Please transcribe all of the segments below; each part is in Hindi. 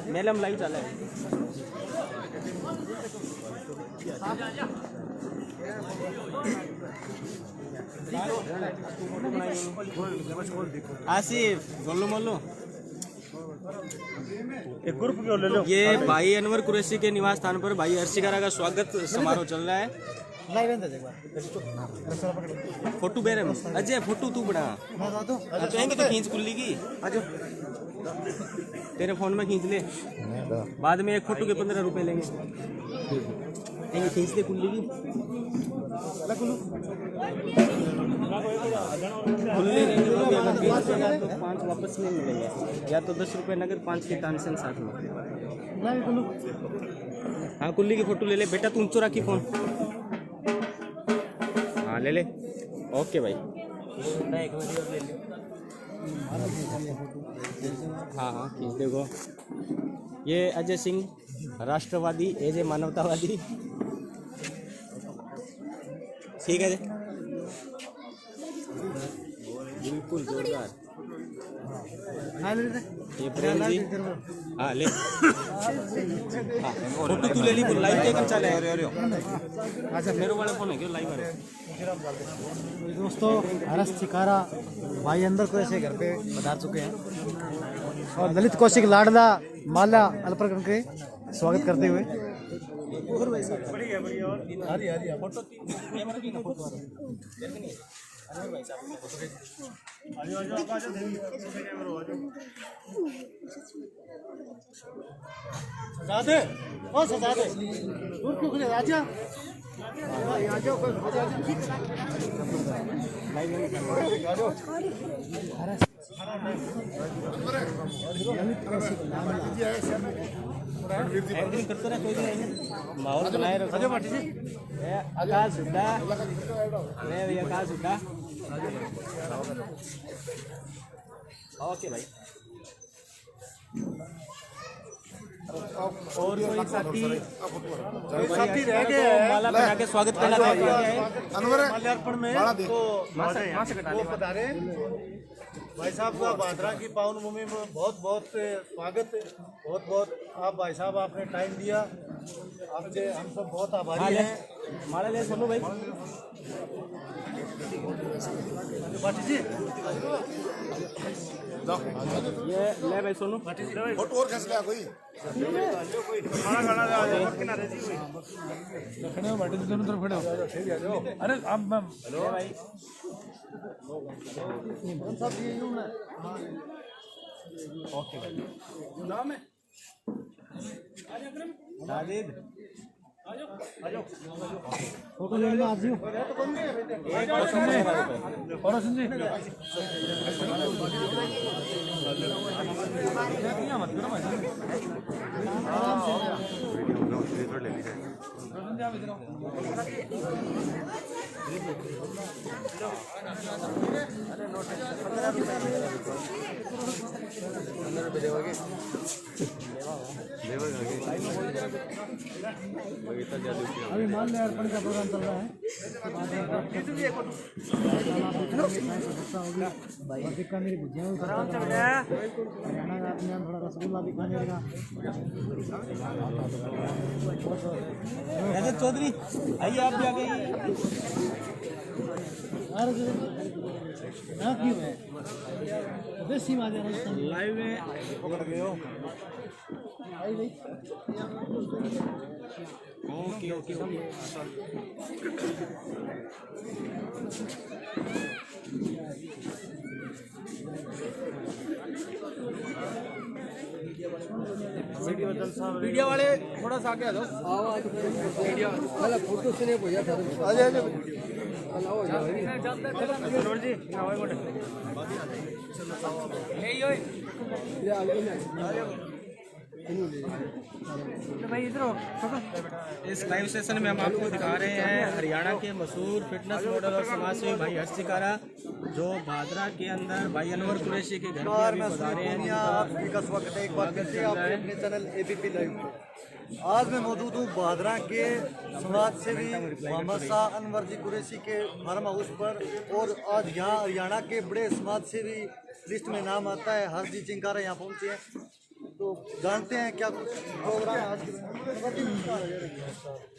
मेलम लाइव चाले आसिफ बोलो मोलो एक ग्रुप क्यों ले लो। ये भाई अनवर कुरैशी के निवास स्थान पर भाई अर्शिकारा का स्वागत समारोह चल रहा है। फोटो बेरे अजय फोटो तू बड़ा तो खींच कुल्ली की तेरे फोन में खींच ले, बाद में एक फोटो के 15 रुपए लेंगे। खींच ले कुल्ली की खुले नहीं मिलोगे, अगर 20 रुपये तो 5 वापस नहीं मिलेंगे, या तो 10 रुपये नगद 5 के ट्रांजेक्शन साथ में। हाँ कुल्ली की फोटो ले ले बेटा, तू ऊंचो रखी फोन। हाँ ले ले, ओके भाई। हाँ हाँ खींच देखो। ये अजय सिंह राष्ट्रवादी, एजे मानवतावादी। ठीक है बिल्कुल जोरदार। ये प्रेम जी हाँ ले फोटो तू ले ली, लाइव के चले मेरे वाले फोन है क्यों लाइव आ रहे। दोस्तों हरस चिकारा भाई अंदर को ऐसे घर पे पधार चुके हैं और ललित कौशिक लाडला माला अलप्रकरण के स्वागत करते हुए सजा दे दूर क्यों खड़े राजा करते रहे, कोई नहीं माहौल बनाए रखो। आकाश हुड्डा भैया, आकाश हुड्डा ओके भाई। और कोई साथी रह गए माला पहना के स्वागत करना चाहते हैं माल्यार्पण में तो वो पधारे भाई साहब का भादरा की पावन भूमि में बहुत बहुत स्वागत, बहुत बहुत आप भाई साहब आपने टाइम दिया, आपसे हम सब बहुत आभारी हैं। माला ले सुनो भाई जी ये ले भाई सोनू फोटो और खींच लिया कोई खड़े हो बाटी दोनों तरफ खड़े हो। अरे आप मैम हेलो भाई सब ये यूं ना ओके भाई नाम है साजिद फोटो लेने आज ही एक और सुन जी मत करो भाई आराम से ले लीजिए अभी मान ले अर्पण का प्रोग्राम चल रहा है। बीकानेरी भुजिया हरियाणा का अपने थोड़ा रसगुल्ला बीकानेर का। चौधरी आइए आप भी आ गए। क्यों है देसी माजे लाइव में पकड़ गए हो। ओके ओके ओके हर्षवर्धन साहब मीडिया वाले थोड़ा सा आगे आ जाओ। मीडिया फोटो से नहीं भैया मनोहर जी इस लाइव सेशन में हम आपको दिखा रहे हैं हरियाणा के मशहूर फिटनेस मॉडल और समाजसेवी भाई हर्ष चिकारा जो भादरा के अंदर भाई अनवर कुरैशी के घर पे अभी पधारे हैं। आपका स्वागत है एक बार फिर से आपके अपने चैनल एबीपी लाइव पे। आज मैं मौजूद हूँ भादरा के समाज सेवी मोहम्मद शाह अनवर जी कुरैशी के फार्म हाउस पर, और आज यहाँ हरियाणा के बड़े समाज सेवी लिस्ट में नाम आता है हर्ष जी चिंकारा यहाँ पहुँचे हैं। तो जानते हैं क्या कुछ प्रोग्राम है आज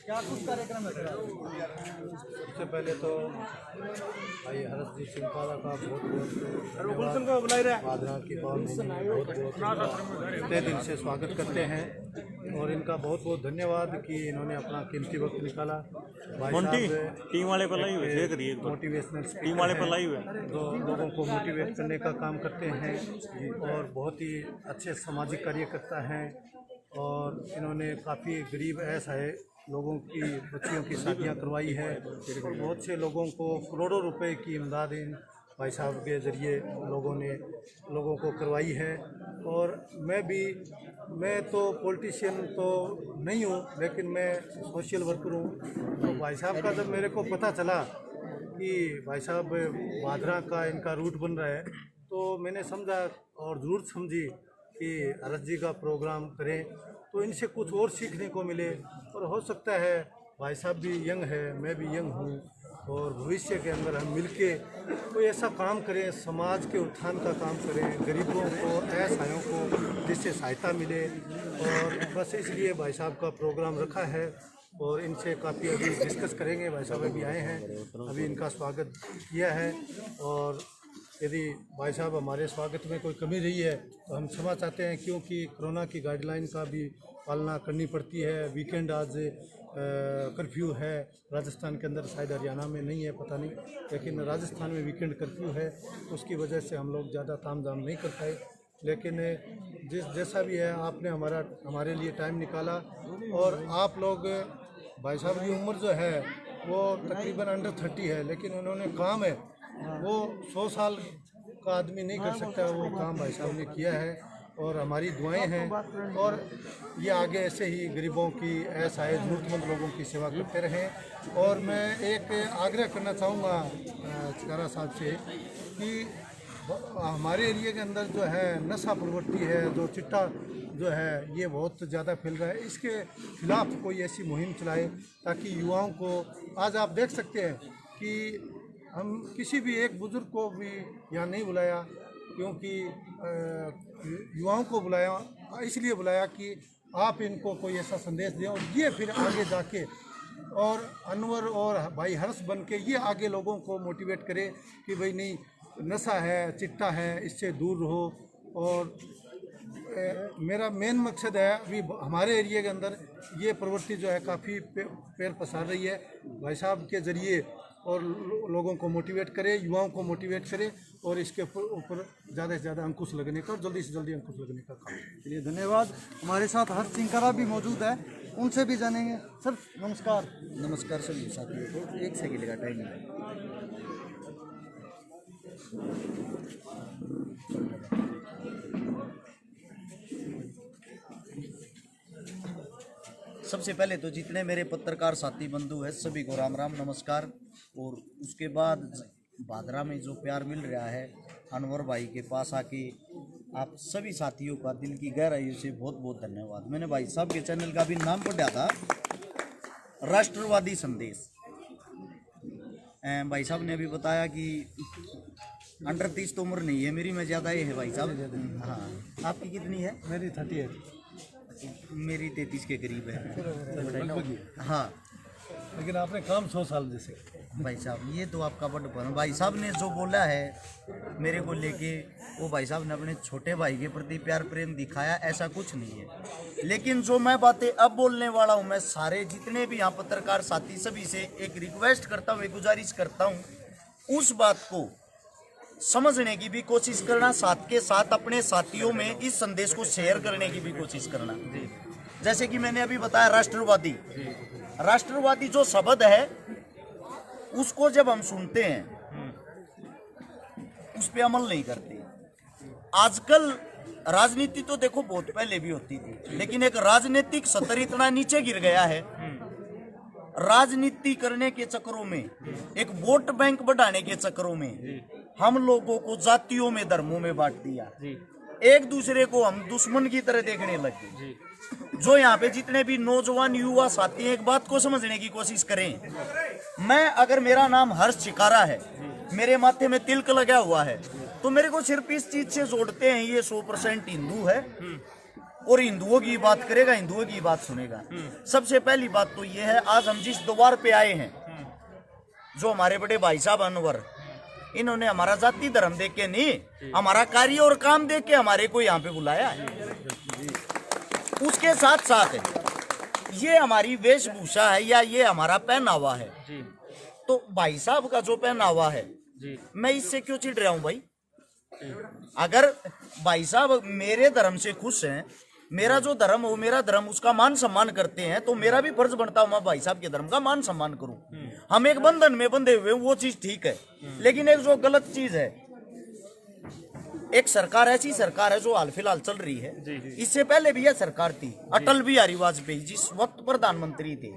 क्या कुछ कार्यक्रम है। सबसे पहले तो भाई हर्ष जी चिंकारा का बहुत भादरा की बहुत दिल से स्वागत करते हैं और इनका बहुत बहुत धन्यवाद कि इन्होंने अपना कीमती वक्त निकाला। टीम वाले पर लाई हुए करिए मोटिवेशनल टीम वाले पर लाई हुए जो लोगों को मोटिवेट करने का काम करते हैं और बहुत ही अच्छे सामाजिक कार्य करता है। और इन्होंने काफ़ी गरीब असहाय लोगों की बच्चियों की शादियां करवाई है और बहुत से लोगों को करोड़ों रुपए की इमदाद इन भाई साहब के ज़रिए लोगों को करवाई है। और मैं तो पॉलिटिशियन तो नहीं हूँ, लेकिन मैं सोशल वर्कर हूँ। तो भाई साहब का जब मेरे को पता चला कि भाई साहब भादरा का इनका रूट बन रहा है तो मैंने समझा और ज़रूर समझी कि हर्ष जी का प्रोग्राम करें तो इनसे कुछ और सीखने को मिले। और हो सकता है भाई साहब भी यंग है, मैं भी यंग हूँ, और भविष्य के अंदर हम मिलके कोई ऐसा काम करें, समाज के उत्थान का काम करें, गरीबों को असहायों को जिससे सहायता मिले। और बस इसलिए भाई साहब का प्रोग्राम रखा है और इनसे काफ़ी अभी डिस्कस करेंगे। भाई साहब अभी आए हैं, अभी इनका स्वागत किया है। और यदि भाई साहब हमारे स्वागत में कोई कमी रही है तो हम क्षमा चाहते हैं, क्योंकि कोरोना की गाइडलाइन का भी पालना करनी पड़ती है। वीकेंड आज कर्फ्यू है राजस्थान के अंदर, शायद हरियाणा में नहीं है पता नहीं, लेकिन राजस्थान में वीकेंड कर्फ्यू है। उसकी वजह से हम लोग ज़्यादा तामझाम नहीं कर पाए, लेकिन जैसा भी है आपने हमारे लिए टाइम निकाला। और आप लोग भाई साहब की उम्र जो है वो तकरीबन अंडर 30 है, लेकिन उन्होंने काम है वो 100 साल का आदमी नहीं कर सकता, वो काम भाई साहब ने किया है। और हमारी दुआएं हैं और ये आगे ऐसे ही गरीबों की असहाय ज़रूरतमंद लोगों की सेवा करते रहें। और मैं एक आग्रह करना चाहूँगा चिकारा साहब से कि हमारे एरिया के अंदर जो है नशा प्रवृत्ति है, जो चिट्टा जो है ये बहुत ज़्यादा फैल रहा है, इसके खिलाफ कोई ऐसी मुहिम चलाए ताकि युवाओं को, आज आप देख सकते हैं कि हम किसी भी एक बुज़ुर्ग को भी यहाँ नहीं बुलाया, क्योंकि युवाओं को बुलाया, इसलिए बुलाया कि आप इनको कोई ऐसा संदेश दें और ये फिर आगे जाके और अनवर और भाई हर्ष बन के ये आगे लोगों को मोटिवेट करे कि भाई नहीं, नशा है, चिट्टा है, इससे दूर रहो। और मेरा मेन मकसद है अभी हमारे एरिया के अंदर ये प्रवृत्ति जो है काफ़ी पैर पसार रही है। भाई साहब के ज़रिए और लोगों को मोटिवेट करे, युवाओं को मोटिवेट करे और इसके ऊपर ज़्यादा से ज़्यादा अंकुश लगने का और जल्दी से जल्दी अंकुश लगने का काम। चलिए धन्यवाद। हमारे साथ हर्ष चिंकारा भी मौजूद है, उनसे भी जानेंगे। सर नमस्कार। नमस्कार सभी साथियों को, एक सेकंड का टाइम है। सबसे पहले तो जितने मेरे पत्रकार साथी बंधु हैं सभी को राम राम नमस्कार। और उसके बाद भादरा में जो प्यार मिल रहा है अनवर भाई के पास आके, आप सभी साथियों का दिल की गहराइयों से बहुत बहुत धन्यवाद। मैंने भाई साहब के चैनल का भी नाम पढ़ा था, राष्ट्रवादी संदेश। भाई साहब ने अभी बताया कि अंडर 30 तो उम्र नहीं है मेरी, मैं ज़्यादा ही है भाई साहब। हाँ, आपकी कितनी है? मेरी 30 है। मेरी 33 के करीब है। हाँ, लेकिन आपने काम 100 साल जैसे। भाई साहब ये तो आपका बड़ा, भाई साहब ने जो बोला है मेरे को लेके, वो भाई साहब ने अपने छोटे भाई के प्रति प्यार प्रेम दिखाया, ऐसा कुछ नहीं है। लेकिन जो मैं बातें अब बोलने वाला हूँ, मैं सारे जितने भी यहाँ पत्रकार साथी सभी से एक रिक्वेस्ट करता हूँ, एक गुजारिश करता हूँ, उस बात को समझने की भी कोशिश करना, साथ के साथ अपने साथियों में इस संदेश को शेयर करने की भी कोशिश करना। जैसे कि मैंने अभी बताया, राष्ट्रवादी, राष्ट्रवादी जो शब्द है उसको जब हम सुनते हैं उस पे अमल नहीं करते। आजकल राजनीति तो देखो बहुत पहले भी होती थी, लेकिन एक राजनीतिक स्तर इतना नीचे गिर गया है, राजनीति करने के चक्करों में, एक वोट बैंक बढ़ाने के चक्करों में हम लोगों को जातियों में, धर्मों में बांट दिया। एक दूसरे को हम दुश्मन की तरह देखने लगे। जो यहाँ पे जितने भी नौजवान युवा साथी हैं, एक बात को समझने की कोशिश करें। मैं अगर मेरा नाम हर्ष चिकारा है, मेरे माथे में तिलक लगा हुआ है, तो मेरे को सिर्फ इस चीज से जोड़ते हैं, ये 100% हिंदू है और हिंदुओं की बात करेगा, हिंदुओं की बात सुनेगा। सबसे पहली बात तो ये है, आज हम जिस द्वार पे आए हैं, जो हमारे बड़े भाई साहब अनवर, इन्होंने हमारा जाति धर्म देख के नहीं, हमारा कार्य और काम देख के हमारे को यहाँ पे बुलाया है। उसके साथ साथ ये हमारी वेशभूषा है या ये हमारा पहनावा है। तो भाई साहब का जो पहनावा है, मैं इससे क्यों चिढ़ रहा हूं भाई? अगर भाई साहब मेरे धर्म से खुश हैं, मेरा जो धर्म हो, मेरा धर्म, उसका मान सम्मान करते हैं, तो मेरा भी फर्ज बनता है मैं भाई साहब के धर्म का मान सम्मान करूं। हम एक बंधन में बंधे हुए, वो चीज ठीक है। लेकिन एक जो गलत चीज है, एक सरकार, ऐसी सरकार है जो हाल फिलहाल चल रही है, इससे पहले भी यह सरकार थी, अटल बिहारी वाजपेयी जिस वक्त प्रधानमंत्री थे,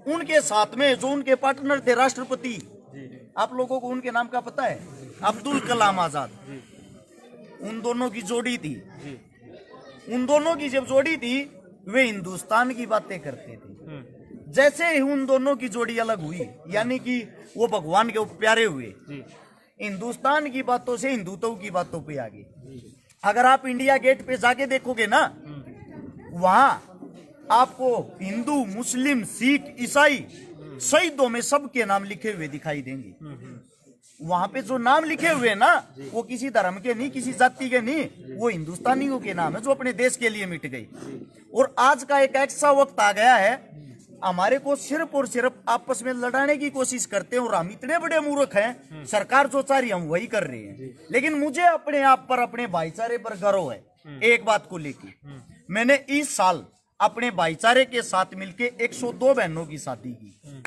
उनके साथ में जो उनके पार्टनर थे राष्ट्रपति, आप लोगों को उनके नाम का पता है? अब्दुल कलाम आजाद। उन दोनों की जोड़ी थी। उन दोनों की जब जोड़ी थी, वे हिंदुस्तान की बातें करते थे। जैसे ही उन दोनों की जोड़ी अलग हुई, यानी कि वो भगवान के प्यारे हुए, हिंदुस्तान की बातों से हिंदुत्व की बातों पे आ गए। अगर आप इंडिया गेट पे जाके देखोगे ना, वहां आपको हिंदू, मुस्लिम, सिख, ईसाई, शहीदों में सबके नाम लिखे हुए दिखाई देंगे। वहां पे जो नाम लिखे हुए ना, वो किसी धर्म के नहीं, किसी जाति के नहीं, वो हिंदुस्तानियों के नाम है जो अपने देश के लिए मिट गई। और आज का एक ऐसा वक्त आ गया है, हमारे को सिर्फ और सिर्फ आपस में लड़ाने की कोशिश करते हैं, और हम इतने बड़े मूर्ख हैं, सरकार जो चाह रही है हम वही कर रहे हैं। लेकिन मुझे अपने आप पर, अपने भाईचारे पर गर्व है। एक बात को लेकर, मैंने इस साल अपने भाईचारे के साथ मिलके 102 बहनों की शादी की,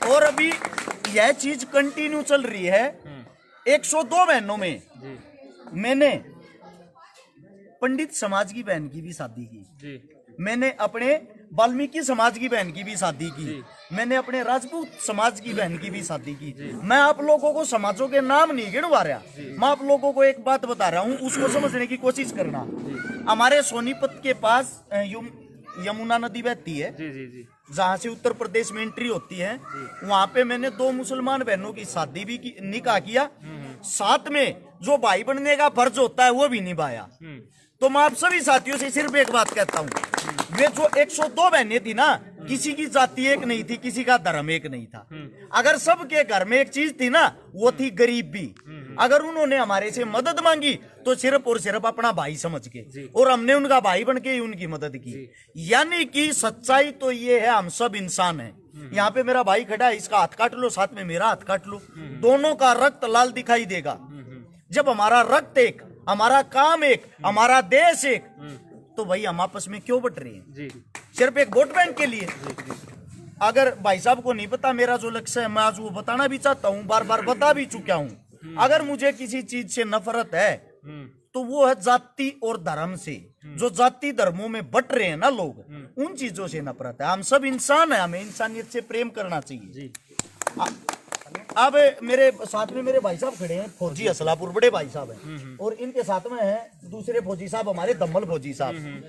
और अभी यह चीज कंटिन्यू चल रही है। 102 बहनों में मैंने पंडित समाज की बहन की भी शादी की, मैंने अपने वाल्मीकि समाज की बहन की भी शादी की, मैंने अपने राजपूत समाज की बहन की भी शादी की। मैं आप लोगों को समाजों के नाम नहीं गिनवा रहा, मैं आप लोगों को एक बात बता रहा हूं, उसको समझने की कोशिश करना। हमारे सोनीपत के पास यमुना नदी बहती है, जहाँ से उत्तर प्रदेश में एंट्री होती है। वहां पे मैंने 2 मुसलमान बहनों की शादी भी की, निकाह किया, साथ में जो भाई बनने का फर्ज होता है वो भी निभाया। तो मैं आप सभी साथियों से सिर्फ एक बात कहता हूँ, वे जो 102 बहनें थी ना, किसी की जाति एक नहीं थी, किसी का धर्म एक नहीं था। अगर सबके घर में एक चीज थी ना, वो थी गरीबी। अगर उन्होंने हमारे से मदद मांगी तो सिर्फ और सिर्फ अपना भाई समझ के, और हमने उनका भाई बन के ही उनकी मदद की। यानी कि सच्चाई तो ये है, हम सब इंसान हैं। यहाँ पे मेरा भाई खड़ा है, इसका हाथ काट लो, साथ में मेरा हाथ काट लो, दोनों का रक्त लाल दिखाई देगा। जब हमारा रक्त एक, हमारा काम एक, हमारा देश एक, तो भाई हम आपस में क्यों बट रहे हैं? सिर्फ एक वोट बैंक के लिए। अगर भाई साहब को नहीं पता मेरा जो लक्ष्य है, मैं आज वो बताना भी चाहता हूँ, बार बार बता भी चुका हूँ। अगर मुझे किसी चीज से नफरत है तो वो है जाति और धर्म से। जो जाति धर्मों में बट रहे हैं ना लोग, उन चीजों से नफरत है। हम सब इंसान है, हमें इंसानियत से प्रेम करना चाहिए। अब मेरे साथ में मेरे भाई साहब खड़े हैं, फौजी असलापुर, बड़े भाई साहब हैं, और इनके साथ में हैं दूसरे फौजी साहब, हमारे दम्मल फौजी साहब।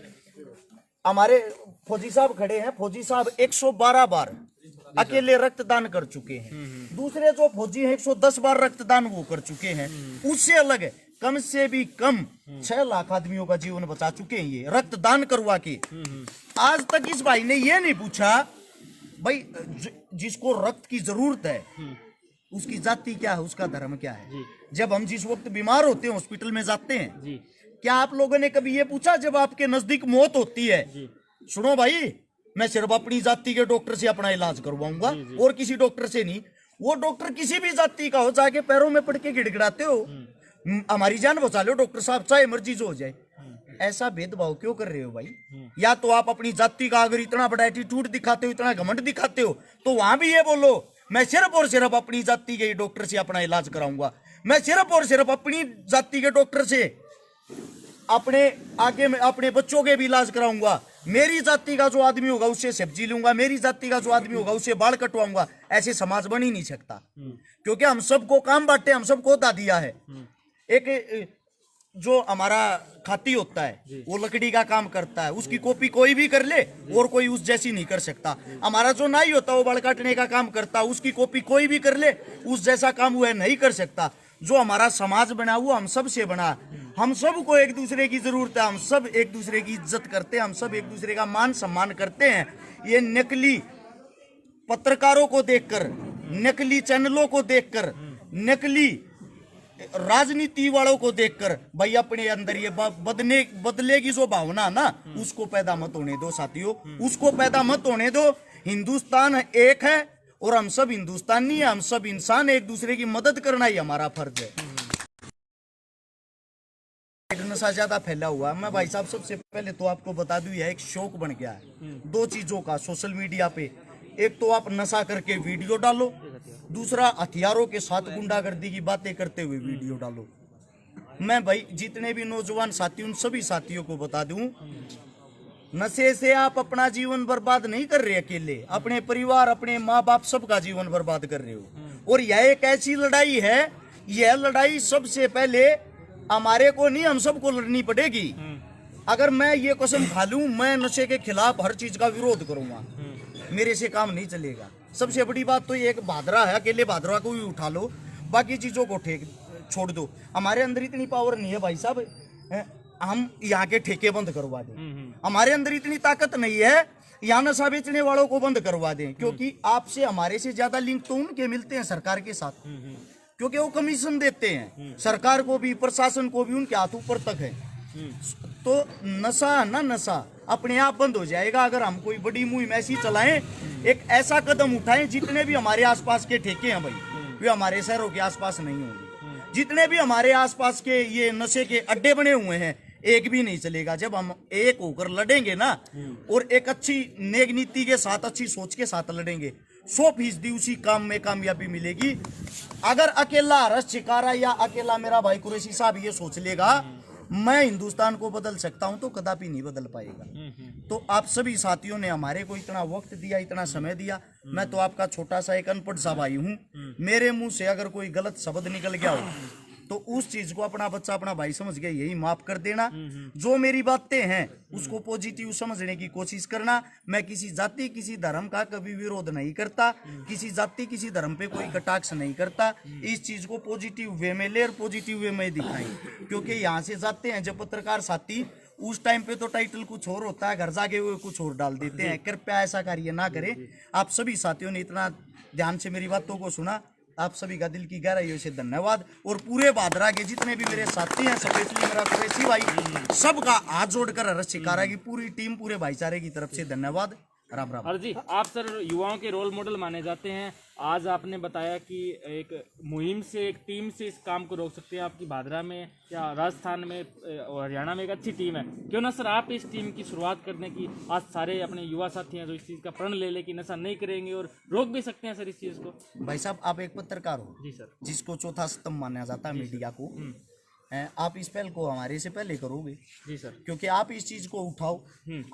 हमारे फौजी साहब खड़े हैं, फौजी साहब 112 बार अकेले रक्तदान कर चुके हैं। दूसरे जो फौजी हैं 110 बार रक्तदान वो कर चुके हैं। उससे अलग है, कम से भी कम 6 लाख आदमियों का जीवन बचा चुके हैं ये रक्तदान करवा के। आज तक इस भाई ने ये नहीं पूछा भाई जिसको रक्त की जरूरत है उसकी जाति क्या है, उसका धर्म क्या है। जब हम जिस वक्त बीमार होते हैं, हॉस्पिटल में जाते हैं, क्या आप लोगों ने कभी ये पूछा जब आपके नजदीक मौत होती है, सुनो भाई मैं सिर्फ अपनी जाति के डॉक्टर से अपना इलाज करवाऊंगा और किसी डॉक्टर से नहीं, वो डॉक्टर किसी भी जाति का हो, जाके पैरों में पड़ के गिड़गिड़ाते हो, हमारी जान बचा लो डॉक्टर साहब, चाहे मर्जी जो हो जाए। ऐसा भेदभाव क्यों कर रहे हो भाई? या तो आप अपनी जाति का अगर इतना बड़ा एटीट्यूड दिखाते हो, इतना घमंड दिखाते हो, तो वहां भी ये बोलो मैं सिर्फ और सिर्फ अपनी जाति के डॉक्टर से अपना इलाज कराऊंगा, मैं सिर्फ और सिर्फ अपनी जाति के डॉक्टर से अपने आगे में अपने बच्चों के भी इलाज कराऊंगा, मेरी जाति का जो आदमी होगा उससे सब्जी लूंगा, मेरी जाति का जो आदमी होगा उससे बाल कटवाऊंगा। ऐसे समाज बन ही नहीं सकता, क्योंकि हम सबको काम बांटे, हम सबको दा दिया है। एक जो हमारा खाती होता है वो लकड़ी का काम करता है, उसकी कॉपी कोई भी कर ले और कोई उस जैसी नहीं कर सकता। हमारा जो नाई होता है वो बाल काटने का काम करता है, उसकी कॉपी कोई भी कर ले उस जैसा काम वह नहीं कर सकता। जो हमारा समाज बना हुआ हम सब से बना, हम सबको एक दूसरे की जरूरत है, हम सब एक दूसरे की इज्जत करते हैं, हम सब एक दूसरे का मान सम्मान करते हैं। ये नकली पत्रकारों को देखकर, नकली चैनलों को देखकर, नकली राजनीति वालों को देखकर भाई अपने अंदर ये बदले की जो भावना ना उसको पैदा मत होने दो साथियों, उसको पैदा मत होने दो। हिंदुस्तान एक है और हम सब हिंदुस्तानी है, हम सब इंसान, एक दूसरे की मदद करना ही हमारा फर्ज है। एक नशा ज्यादा फैला हुआ है। मैं भाई साहब सबसे पहले तो आपको बता दूं यह एक शौक बन गया है दो चीजों का सोशल मीडिया पे। एक तो आप नशा करके वीडियो डालो, दूसरा हथियारों के साथ गुंडागर्दी की बातें करते हुए वीडियो डालो। मैं भाई जितने भी नौजवान साथी उन सभी साथियों को बता दूं, नशे से आप अपना जीवन बर्बाद नहीं कर रहे अकेले, अपने परिवार, अपने माँ बाप सबका जीवन बर्बाद कर रहे हो। और यह एक ऐसी लड़ाई है, यह लड़ाई सबसे पहले हमारे को नहीं, हम सबको लड़नी पड़ेगी। अगर मैं ये कसम खा लूं मैं नशे के खिलाफ हर चीज का विरोध करूंगा, मेरे से काम नहीं चलेगा। सबसे बड़ी बात तो ये एक भादरा है, अकेले भादरा को भी उठा लो, बाकी चीजों को छोड़ दो। हमारे अंदर इतनी पावर नहीं है भाई साहब हम यहाँ के ठेके बंद करवा दें, हमारे अंदर इतनी ताकत नहीं है यहाँ नशा बेचने वालों को बंद करवा दें। क्योंकि आपसे हमारे से ज्यादा लिंक तो उनके मिलते हैं सरकार के साथ, क्योंकि वो कमीशन देते हैं सरकार को भी, प्रशासन को भी, उनके हाथ ऊपर तक है। तो नशा ना नशा अपने आप बंद हो जाएगा अगर हम कोई बड़ी मुहिम ऐसी चलाएं, एक ऐसा कदम उठाएं। जितने भी हमारे आसपास के ठेके हैं भाई वे हमारे शहरों के आसपास नहीं होंगे, जितने भी हमारे आसपास के ये नशे के अड्डे बने हुए हैं एक भी नहीं चलेगा। जब हम एक होकर लड़ेंगे ना और एक अच्छी नेक नीति के साथ, अच्छी सोच के साथ लड़ेंगे, 100% उसी काम में कामयाबी मिलेगी। अगर अकेला हर्ष शिकारा या अकेला मेरा भाई कुरैशी साहब ये सोच लेगा मैं हिंदुस्तान को बदल सकता हूं, तो कदापि नहीं बदल पाएगा। तो आप सभी साथियों ने हमारे को इतना वक्त दिया, इतना समय दिया। मैं तो आपका छोटा सा एक अनपढ़ सा भाई हूं, मेरे मुंह से अगर कोई गलत शब्द निकल गया हो तो उस चीज को अपना बच्चा अपना भाई समझ के यही माफ कर देना। जो मेरी बातें हैं उसको पॉजिटिव समझने की कोशिश करना। मैं किसी जाति किसी धर्म का कभी विरोध नहीं करता, किसी जाति किसी धर्म पे कोई कटाक्ष नहीं करता। इस चीज को पॉजिटिव वे में ले और पॉजिटिव वे में दिखाएं, क्योंकि यहाँ से जाते हैं जब पत्रकार साथी उस टाइम पे तो टाइटल कुछ और होता है, घर जाके वो कुछ और डाल देते हैं। कृपया ऐसा कार्य ना करें। आप सभी साथियों ने इतना ध्यान से मेरी बातों को सुना, आप सभी का दिल की गहराइयों से धन्यवाद। और पूरे भादरा के जितने भी मेरे साथी हैं, स्पेशली मेरा कुरैशी भाई, सबका हाथ जोड़कर हर्ष शिकारा की पूरी टीम, पूरे भाईचारे की तरफ से धन्यवाद। राम राम। और जी आप सर युवाओं के रोल मॉडल माने जाते हैं। आज आपने बताया कि एक मुहिम से, एक टीम से इस काम को रोक सकते हैं। आपकी भादरा में या राजस्थान में और हरियाणा में एक अच्छी टीम है, क्यों ना सर आप इस टीम की शुरुआत करने की, आज सारे अपने युवा साथी हैं जो इस चीज़ का प्रण ले कि नशा नहीं करेंगे और रोक भी सकते हैं सर इस चीज़ को। भाई साहब आप एक पत्रकार हो जी सर, जिसको चौथा स्तंभ माना जाता है मीडिया को, आप इस पहल को हमारे से पहले करोगे। जी सर, क्योंकि आप इस चीज को उठाओ,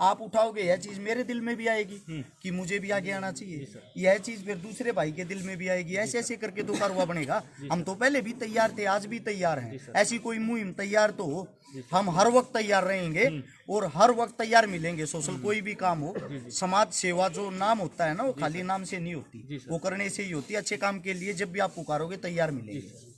आप उठाओगे यह चीज मेरे दिल में भी आएगी कि मुझे भी आगे आना चाहिए, यह चीज फिर दूसरे भाई के दिल में भी आएगी। ऐसे ऐसे करके तो कारवा बनेगा। हम तो पहले भी तैयार थे, आज भी तैयार हैं। ऐसी कोई मुहिम तैयार तो हो, हम हर वक्त तैयार रहेंगे और हर वक्त तैयार मिलेंगे। सोशल कोई भी काम हो, समाज सेवा जो नाम होता है ना, वो खाली नाम से नहीं होती, वो करने से ही होती है। अच्छे काम के लिए जब भी आप पुकारोगे तैयार मिलेंगे।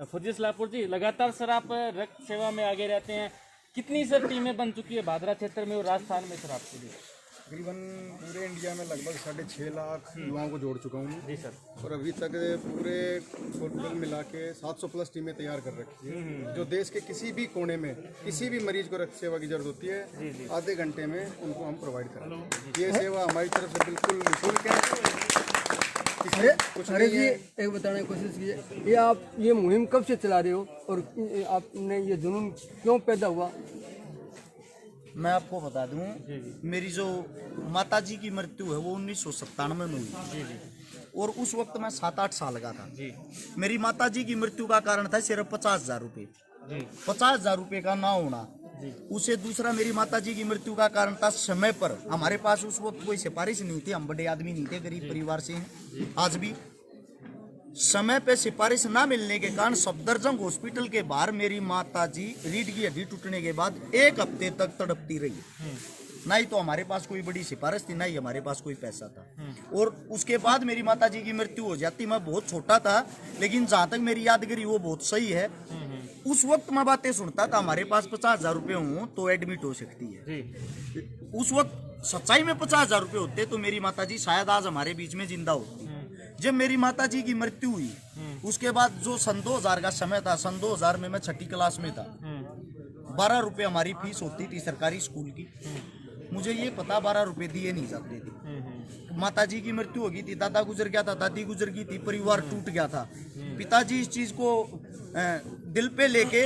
फुर्जी सलाहपुर जी, लगातार सर आप रक्त सेवा में आगे रहते हैं। कितनी सर टीमें बन चुकी है भादरा क्षेत्र में और राजस्थान में सर आपके लिए? तकरीबन पूरे इंडिया में लगभग 6.5 लाख युवाओं को जोड़ चुका हूँ जी सर। और अभी तक पूरे टोटल मिला के 700 प्लस टीमें तैयार कर रखी है, जो देश के किसी भी कोने में किसी भी मरीज को रक्त सेवा की जरूरत होती है, आधे घंटे में उनको हम प्रोवाइड करें। ये सेवा हमारी तरफ से बिल्कुल निःशुल्क है। अरे जी एक बताने की कोशिश कीजिए, ये आप ये मुहिम कब से चला रहे हो और आपने ये जुनून क्यों पैदा हुआ? मैं आपको बता दूं, मेरी जो माताजी की मृत्यु है वो 1997 में हुई और उस वक्त मैं 7-8 साल का था। मेरी माताजी की मृत्यु का कारण था सिर्फ 50,000 रुपये, 50,000 रुपये का ना होना। उसे दूसरा मेरी माताजी की मृत्यु का कारण था समय पर हमारे पास उस वक्त कोई सिफारिश नहीं थी, हम बड़े आदमी नहीं थे, गरीब परिवार से हैं आज भी। समय पे सिफारिश ना मिलने के कारण सफदरजंग हॉस्पिटल के बाहर मेरी माताजी रीढ़ की हड्डी टूटने के बाद 1 हफ्ते तक तड़पती रही। ना ही तो हमारे पास कोई बड़ी सिफारिश थी, ना ही हमारे पास कोई पैसा था। और उसके बाद मेरी माताजी की मृत्यु हो जाती। मैं बहुत छोटा था, लेकिन जहाँ तक मेरी यादगिरी वो बहुत सही है। उस वक्त मैं बातें सुनता था, हमारे पास 50,000 रुपये हों तो एडमिट हो सकती है। उस वक्त सच्चाई में 50,000 रुपये होते तो मेरी माताजी शायद आज हमारे बीच में जिंदा होती। जब मेरी माताजी की मृत्यु हुई उसके बाद जो सन 2000 का समय था, सन 2000 में मैं 6ठी क्लास में था। 12 रुपये हमारी फीस होती थी सरकारी स्कूल की। मुझे ये पता 12 रुपये दिए नहीं जाते थे। माताजी की मृत्यु हो गई थी, दादा गुजर गया था, दादी गुजर गई थी, परिवार टूट गया था। पिताजी इस चीज को दिल पे लेके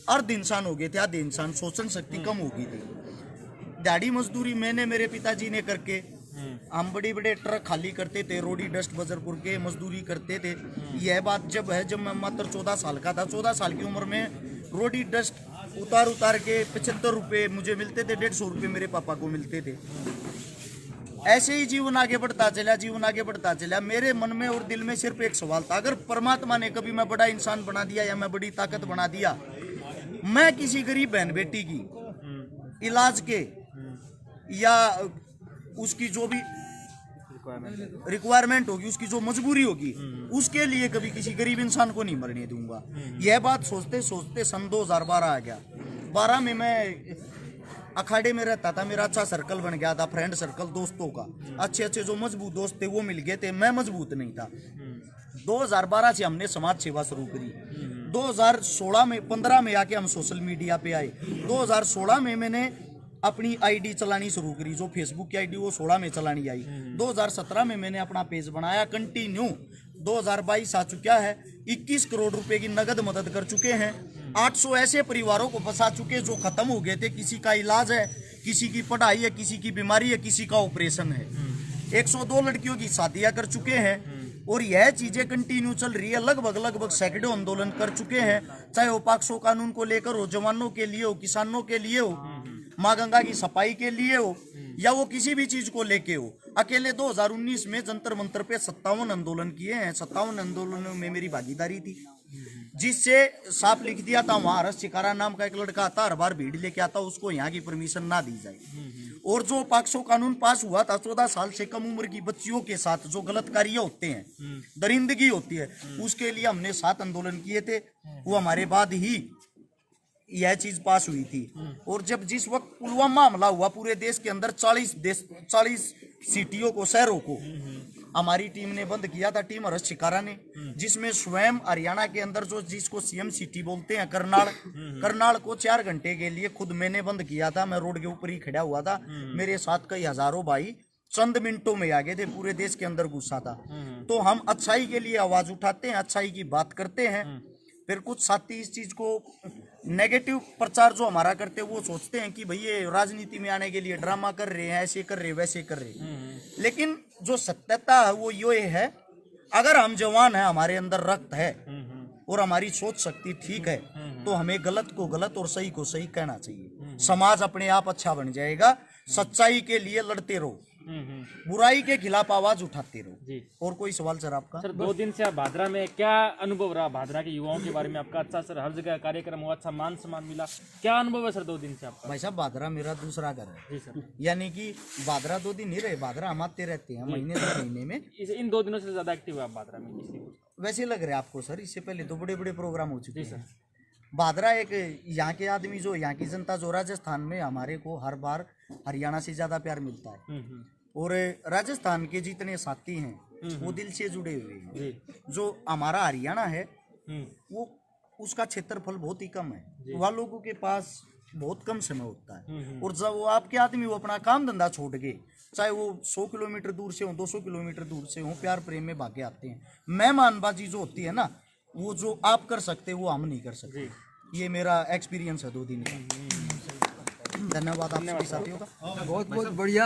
अर्ध इंसान हो गए थे, आधे इंसान, सोचन शक्ति कम हो गई थी। दिहाड़ी मजदूरी मैंने मेरे पिताजी ने करके, हम बड़े बड़े ट्रक खाली करते थे, रोडी डस्ट बजरपुर के मजदूरी करते थे। यह बात जब मैं मात्र 14 साल का था। 14 साल की उम्र में रोडी डस्ट उतार के 75 रुपये मुझे मिलते थे, 150 रुपये मेरे पापा को मिलते थे। ऐसे ही जीवन आगे बढ़ता चला। मेरे मन में और दिल में सिर्फ एक सवाल था, अगर परमात्मा ने कभी मैं बड़ा इंसान बना दिया या मैं बड़ी ताकत बना दिया, मैं किसी गरीब बहन बेटी की इलाज के या उसकी जो भी रिक्वायरमेंट होगी, उसकी जो मजबूरी होगी, उसके लिए कभी किसी गरीब इंसान को नहीं मरने दूंगा। यह बात सोचते सोचते सन 2012 आ गया। 12 में मैं अखाड़े में रहता था, मेरा अच्छा सर्कल बन गया था, फ्रेंड सर्कल दोस्तों का। अच्छे अच्छे जो मजबूत दोस्त थे वो मिल गए थे, मैं मजबूत नहीं था। 2012 से हमने समाज सेवा शुरू करी। 2016 में 15 में आके हम सोशल मीडिया पे आए। 2016 में मैंने अपनी आईडी चलानी शुरू करी, जो फेसबुक की आईडी वो 16 में चलानी आई। 2017 में मैंने अपना पेज बनाया, कंटिन्यू 2022 आ चुका है। 21 करोड़ रुपए की नगद मदद कर चुके हैं। 800 ऐसे परिवारों को फंसा चुके जो खत्म हो गए थे। किसी का इलाज है, किसी की पढ़ाई है, किसी की बीमारी है, किसी का ऑपरेशन है। 102 लड़कियों की शादियां कर चुके हैं और यह चीजें कंटिन्यू चल रही है। लगभग सैकड़ों आंदोलन कर चुके हैं, चाहे वो पाक्सो कानून को लेकर हो, जवानों के लिए हो, किसानों के लिए हो, माँ गंगा की सफाई के लिए हो, या वो किसी भी चीज को लेके हो। अकेले 2019 में जंतर मंतर पे 57 आंदोलन किए हैं। 57 आंदोलनों में मेरी भागीदारी थी, जिससे साफ लिख दिया था वहां हर्ष शिकारा नाम का एक लड़का आता, हर बार भीड़ लेके आता, उसको यहाँ की परमिशन ना दी जाए। और जो पाक्सो कानून पास हुआ था, 14 साल से कम उम्र की बच्चियों के साथ जो गलत कार्य होते हैं, दरिंदगी होती है, उसके लिए हमने 7 आंदोलन किए थे। वो हमारे बाद ही यह चीज पास हुई थी। और जब जिस वक्त पुलवामा हमला हुआ, पूरे देश के अंदर 40 सिटियों को, शहरों को हमारी टीम ने बंद किया था, टीम हर्ष शिकारा ने, जिसमें स्वयं हरियाणा के अंदर जो जिसको सीएम सिटी बोलते हैं, करनाल को 4 घंटे के लिए खुद मैंने बंद किया था। मैं रोड के ऊपर ही खड़ा हुआ था, मेरे साथ कई हजारों भाई चंद मिनटों में आ गए थे। पूरे देश के अंदर गुस्सा था। तो हम अच्छाई के लिए आवाज उठाते हैं, अच्छाई की बात करते हैं। फिर कुछ साथी इस चीज को नेगेटिव प्रचार जो हमारा करते हैं, वो सोचते हैं कि भाई ये राजनीति में आने के लिए ड्रामा कर रहे हैं, ऐसे कर रहे, वैसे कर रहे। लेकिन जो सत्यता है वो ये है, अगर हम जवान हैं, हमारे अंदर रक्त है और हमारी सोच शक्ति ठीक है, तो हमें गलत को गलत और सही को सही कहना चाहिए। समाज अपने आप अच्छा बन जाएगा। सच्चाई के लिए लड़ते रहो, बुराई के खिलाफ आवाज उठाते रहो। जी। और कोई सवाल सर आपका? सर 2 दिन से आप भादरा में, क्या अनुभव रहा भादरा के युवाओं के बारे में आपका? अच्छा सर, हर जगह कार्यक्रम हुआ, अच्छा मान सम्मान मिला, क्या अनुभव है सर 2 दिन से आपका? भाई साहब, भादरा मेरा दूसरा घर है। जी सर। यानी कि भादरा 2 दिन नहीं रहे, भादरा हम आते रहते हैं महीने 2 महीने में। इन 2 दिनों से ज्यादा एक्टिव है आप भादरा में, इसलिए वैसे लग रहा है आपको सर? इससे पहले तो बड़े बड़े प्रोग्राम हो चुके जी हैं। भादरा एक यहाँ के आदमी, जो यहाँ की जनता, जो राजस्थान में हमारे को हर बार हरियाणा से ज्यादा प्यार मिलता है। और राजस्थान के जितने साथी हैं वो दिल से जुड़े हुए हैं। जो हमारा हरियाणा है वो, उसका क्षेत्रफल बहुत ही कम है। वहाँ लोगों के पास बहुत कम समय होता है। और जब वो आपके आदमी वो अपना काम धंधा छोड़ के, चाहे वो 100 किलोमीटर दूर से हो, 200 किलोमीटर दूर से हो, प्यार प्रेम में भागे आते हैं। मेहमानबाजी जो होती है ना, वो जो आप कर सकते वो हम नहीं कर सकते। ये मेरा एक्सपीरियंस है 2 दिन का। धन्यवाद आप सभी साथियों का। बहुत बहुत बढ़िया।